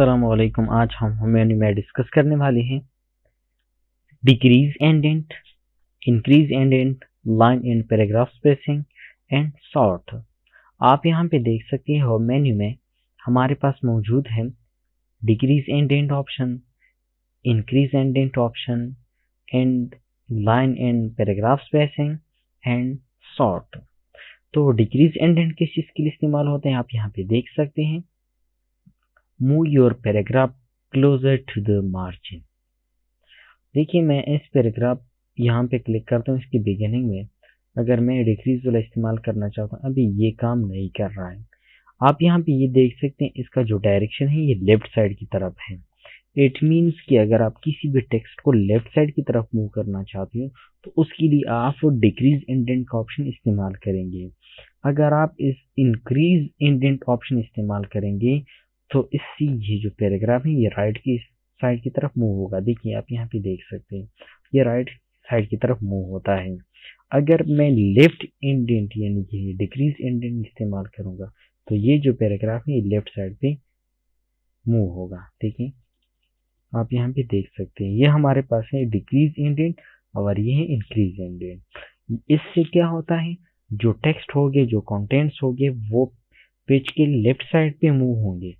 अस्सलामुअलैकुम। आज हम मेन्यू में डिस्कस करने वाले हैं decrease indent, increase indent, line and paragraph spacing and sort. आप यहाँ पे देख सकते हो मेन्यू में हमारे पास मौजूद है decrease indent option, increase indent option and line and paragraph spacing and sort. तो डिक्रीज इंडेंट किस चीज़ के लिए इस्तेमाल होते हैं आप यहाँ पे देख सकते हैं। Move your paragraph closer to the margin. देखिए मैं इस पैराग्राफ यहाँ पे क्लिक करता हूँ, इसकी बिगिनिंग में अगर मैं डिक्रीज वाला इस्तेमाल करना चाहता हूँ, अभी ये काम नहीं कर रहा है। आप यहाँ पे ये देख सकते हैं इसका जो डायरेक्शन है ये लेफ्ट साइड की तरफ है। इट मीन्स कि अगर आप किसी भी टेक्स्ट को लेफ्ट साइड की तरफ मूव करना चाहते हो तो उसके लिए आप डिक्रीज इंडेंट का ऑप्शन इस्तेमाल करेंगे। अगर आप इस इंक्रीज इंडेंट ऑप्शन इस्तेमाल करेंगे तो इससे ये जो पैराग्राफ है ये राइट की साइड की तरफ मूव होगा। देखिए आप यहाँ पे देख सकते हैं ये राइट साइड की तरफ मूव होता है। अगर मैं लेफ्ट इंडेंट यानी कि डिक्रीज इंडेंट इस्तेमाल करूंगा तो ये जो पैराग्राफ है ये लेफ्ट साइड पे मूव होगा। देखिए आप यहाँ पे देख सकते हैं ये हमारे पास है डिक्रीज इंडेंट और ये है इंक्रीज इंडेंट। इससे क्या होता है, जो टेक्स्ट होंगे, जो कंटेंट्स होंगे वो पेज के लेफ्ट साइड पे मूव होंगे।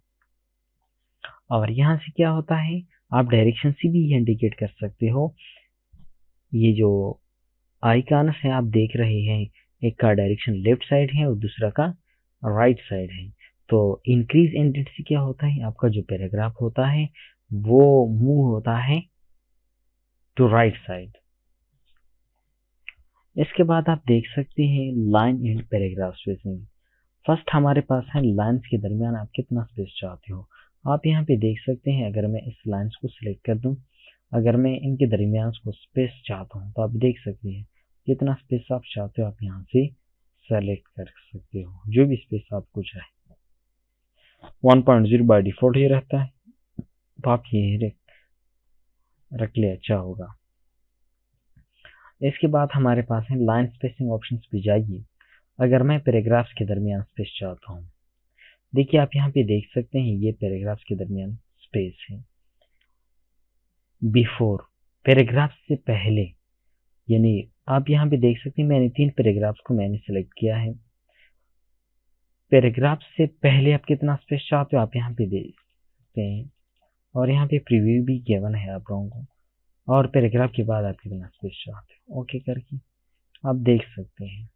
और यहाँ से क्या होता है, आप डायरेक्शन से भी इंडिकेट कर सकते हो। ये जो आइकॉन्स है आप देख रहे हैं, एक का डायरेक्शन लेफ्ट साइड है और दूसरा का राइट साइड है। तो इंक्रीज इंडेंट से क्या होता है, आपका जो पैराग्राफ होता है वो मूव होता है टू राइट साइड। इसके बाद आप देख सकते हैं line and paragraph spacing. First हमारे पास है लाइन्स के दरमियान आप कितना स्पेस चाहते हो। आप यहाँ पे देख सकते हैं अगर मैं इस लाइन्स को सिलेक्ट कर दूं, अगर मैं इनके दरमियान को स्पेस चाहता हूँ तो आप देख सकते हैं कितना स्पेस आप चाहते हो आप यहाँ से सेलेक्ट कर सकते हो, जो भी स्पेस आपको चाहे। 1.0 बाय डिफॉल्ट ये रहता है तो आप ये रख ले, अच्छा होगा। इसके बाद हमारे पास है लाइन स्पेसिंग ऑप्शन पे जाइए। अगर मैं पैराग्राफ्स के दरमियान स्पेस चाहता हूँ, देखिए आप यहाँ पे देख सकते हैं ये पैराग्राफ्स के दरमियान स्पेस है। बिफोर पैराग्राफ से पहले, यानी आप यहाँ पे देख सकते हैं मैंने 3 पैराग्राफ्स को मैंने सेलेक्ट किया है। पैराग्राफ से पहले आप कितना स्पेस चाहते हो आप यहाँ पे देख सकते हैं, और यहाँ पे प्रीव्यू भी गिवन है आप लोगों को, और पैराग्राफ के बाद आप कितना स्पेस चाहते हो ओके करके आप देख सकते हैं।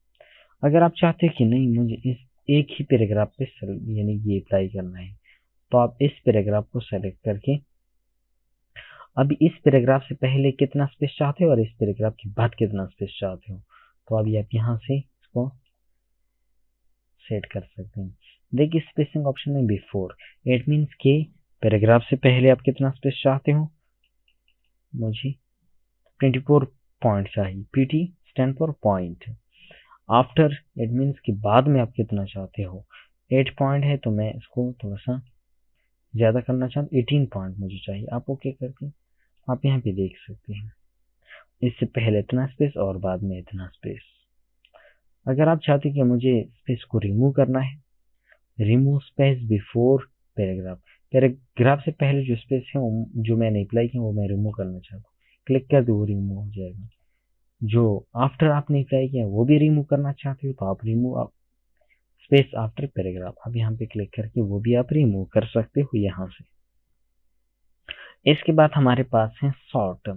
अगर आप चाहते हैं कि नहीं मुझे इस एक ही पैराग्राफ पे यानी ये अप्लाई करना है तो आप इस पैराग्राफ को सेलेक्ट करके अभी इस पैराग्राफ से पहले कितना स्पेस चाहते हो और इस पैराग्राफ के बाद कितना स्पेस चाहते हो तो अभी आप यहाँ से इसको सेट कर सकते हैं। देखिए स्पेसिंग ऑप्शन में बिफोर, इट मीन्स के पैराग्राफ से पहले आप कितना स्पेस चाहते हो, मुझे 24 पॉइंट चाहिए, PT stand for point. After it means कि बाद में आप कितना चाहते हो, 8 पॉइंट है तो मैं इसको थोड़ा सा ज़्यादा करना चाहता हूँ, 18 पॉइंट मुझे चाहिए। आप ओके करके आप यहाँ पे देख सकते हैं इससे पहले इतना स्पेस और बाद में इतना स्पेस। अगर आप चाहते हैं कि मुझे स्पेस को रिमूव करना है, remove space before paragraph, paragraph से पहले जो स्पेस है जो मैंने अप्लाई किया वो मैं रिमूव करना चाहता हूँ, क्लिक कर दो वो रिमूव हो जाएगा। जो आफ्टर आपने अप्लाई किया वो भी रिमूव करना चाहते हो तो आप रिमूव स्पेस आफ्टर पैराग्राफ, अब यहाँ पे क्लिक करके वो भी आप रिमूव कर सकते हो यहाँ से। इसके बाद हमारे पास है सॉर्ट।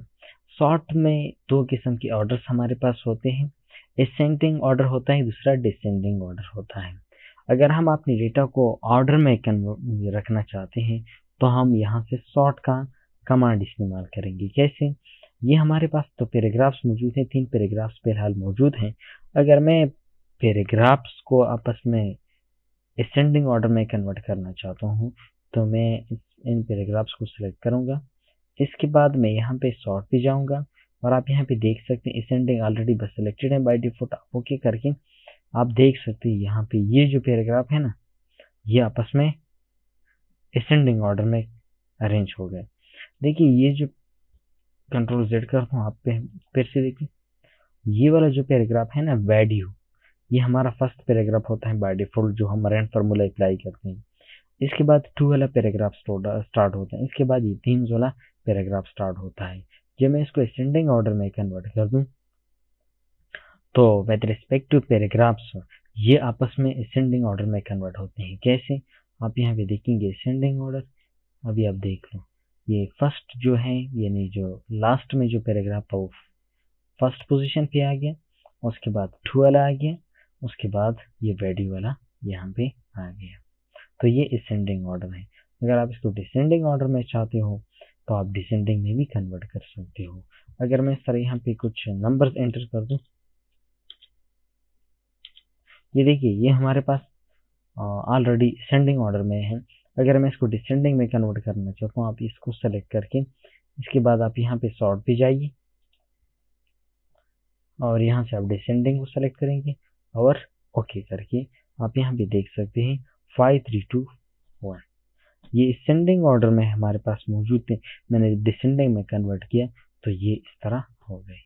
सॉर्ट में 2 किस्म के ऑर्डर्स हमारे पास होते हैं, असेंडिंग ऑर्डर होता है, दूसरा डिसेंडिंग ऑर्डर होता है। अगर हम अपने डेटा को ऑर्डर में रखना चाहते हैं तो हम यहाँ से सॉर्ट का कमांड इस्तेमाल करेंगे। कैसे, ये हमारे पास तो पैराग्राफ्स मौजूद हैं, 3 पैराग्राफ्स फिलहाल मौजूद हैं। अगर मैं पैराग्राफ्स को आपस में असेंडिंग ऑर्डर में कन्वर्ट करना चाहता हूँ तो मैं इन पैराग्राफ्स को सिलेक्ट करूंगा। इसके बाद मैं यहाँ पे सॉर्ट पे जाऊंगा और आप यहाँ पे देख सकते हैं असेंडिंग ऑलरेडी बस सिलेक्टेड है बाय डिफॉल्ट। आप ओके करके आप देख सकते हैं यहाँ पे ये जो पैराग्राफ है ना ये आपस में असेंडिंग ऑर्डर में अरेंज हो गए। देखिए ये जो कंट्रोल Z करता हूँ आप पे फिर से देखिए ये वाला जो पैराग्राफ है ना वैल्यू, ये हमारा फर्स्ट पैराग्राफ होता है बाय डिफॉल्ट जो हम रैंड फार्मूला अप्लाई करते हैं। इसके बाद 2 वाला पैराग्राफ स्टार्ट होता है, इसके बाद ये 3 वाला पैराग्राफ स्टार्ट होता है। जब मैं इसको असेंडिंग ऑर्डर में कन्वर्ट कर दूं तो विद रिस्पेक्ट टू पैराग्राफ्स ये आपस में असेंडिंग ऑर्डर में कन्वर्ट होते हैं। कैसे? आप यहाँ पे देखेंगे असेंडिंग ऑर्डर, अभी आप देख लो, ये फर्स्ट जो है यानी जो लास्ट में जो पैराग्राफ था वो फर्स्ट पोजीशन पे आ गया, उसके बाद 2 वाला आ गया, उसके बाद ये वैल्यू वाला यहाँ पे आ गया। तो ये असेंडिंग ऑर्डर है। अगर आप इसको डिसेंडिंग ऑर्डर में चाहते हो तो आप डिसेंडिंग में भी कन्वर्ट कर सकते हो। अगर मैं सर यहाँ पे कुछ नंबर्स एंटर कर दूं, ये देखिए ये हमारे पास ऑलरेडी असेंडिंग ऑर्डर में है। अगर मैं इसको डिसेंडिंग में कन्वर्ट करना चाहता हूँ, आप इसको सेलेक्ट करके इसके बाद आप यहाँ पे सॉर्ट पे जाइए और यहाँ से आप डिसेंडिंग को सेलेक्ट करेंगे और ओके करके आप यहाँ पे देख सकते हैं 5 3 2 1 ये असेंडिंग ऑर्डर में हमारे पास मौजूद थे। मैंने डिसेंडिंग में कन्वर्ट किया तो ये इस तरह हो गए।